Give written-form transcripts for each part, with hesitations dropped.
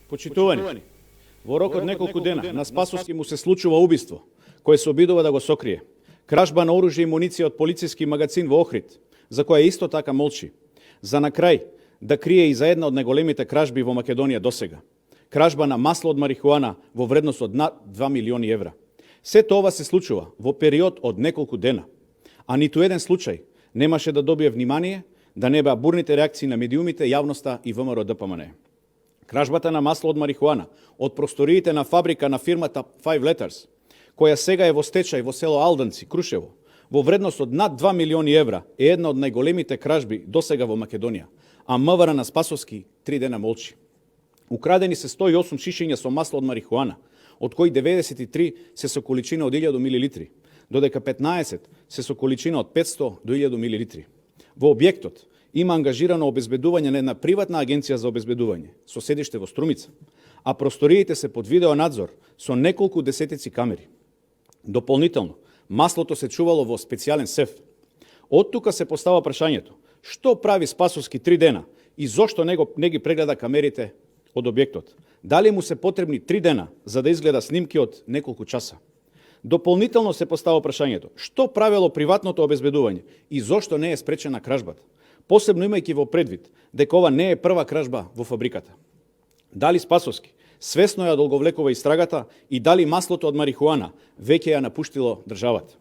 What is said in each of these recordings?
Почитувани, во рок од неколку дена на Спасовски му се случува убиство, кое се обидува да го сокрие. Кражба на оружје и муниција од полициски магазин во Охрид, за која исто така молчи. За на крај да крие и за една од најголемите кражби во Македонија досега. Кражба на масло од марихуана во вредност од над 2 милиони евра. Сето ова се случува во период од неколку дена, а ниту еден случај немаше да добие внимание да не беа бурните реакции на медиумите, јавноста и ВМРО ДПМН. Кражбата на масло од марихуана од просториите на фабрика на фирмата Five Letters, која сега е во стечај во село Алданци, Крушево, во вредност од над 2 милиони евра, е една од најголемите кражби досега во Македонија, а МВР на Спасовски 3 дена молчи. Украдени се 108 шишиња со масло од марихуана, од кои 93 се со количина од 1000 милилитри, додека 15 се со количина од 500 до 1000 милилитри. Во објектот има ангажирано обезбедување на една приватна агенција за обезбедување со седиште во Струмица, а просториите се под видеонадзор со неколку десетици камери. Дополнително, маслото се чувало во специјален сеф. Од тука се постава прашањето: што прави Спасовски 3 дена и зошто не ги прегледа камерите од објектот? Дали му се потребни 3 дена за да изгледа снимки од неколку часа? Дополнително се постава прашањето: што правело приватното обезбедување и зошто не е спречена кражбата? Посебно имајќи во предвид дека ова не е прва кражба во фабриката. Дали Спасовски свесно ја долговлекува истрагата и дали маслото од марихуана веќе ја напуштило државата?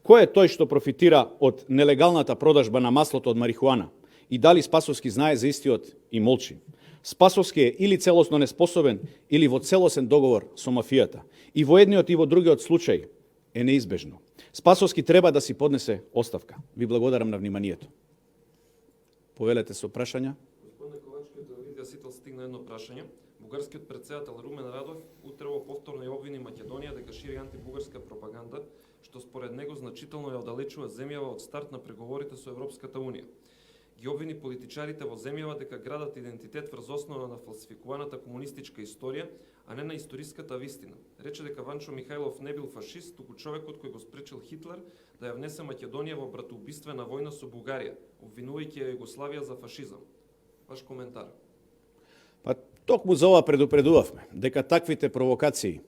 Кој е тој што профитира од нелегалната продажба на маслото од марихуана и дали Спасовски знае за истиот и молчи? Спасовски е или целосно неспособен, или во целосен договор со мафијата. И во едниот и во другиот случај е неизбежно. Спасовски треба да си поднесе оставка. Ви благодарам на вниманието. Повелете со прашања. Господине Ковачки, од телевизија Сител стигна едно прашање. Бугарскиот претседател Румен Радов утрево повторно ја обвини Македонија дека шири антибугарска пропаганда, што според него значително ја оддалечува земјава од старт на преговорите со Европската унија. Ги обвини политичарите во земјава дека градат идентитет врз основа на фалсификуваната комунистичка историја, а не на историската вистина. Рече дека Ванчо Михајлов не бил фашист, туку човекот кој го спречил Хитлер да ја внесе Македонија во братоубиствена војна со Бугарија, обвинувајќи ја Југославија за фашизам. Ваш коментар? Па токму за ова предупредувавме дека таквите провокации,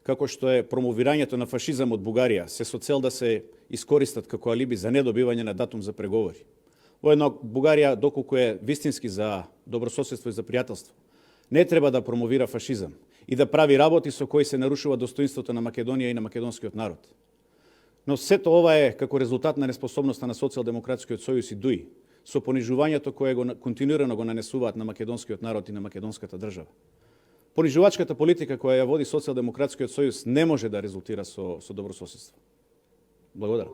како што е промовирањето на фашизам од Бугарија, се со цел да се искористат како алиби за недобивање на датум за преговори. Воедно Бугарија, доколку е вистински за добрососедство и за пријателство, не треба да промовира фашизам и да прави работи со кои се нарушува достоинството на Македонија и на македонскиот народ. Но сето ова е како резултат на неспособноста на Социјалдемократскиот сојуз и ДУИ, со понижувањето кое го континуирано го нанесуваат на македонскиот народ и на македонската држава. Понижувачката политика која ја води Социјалдемократскиот сојуз не може да резултира со добрососедство. Благодарам.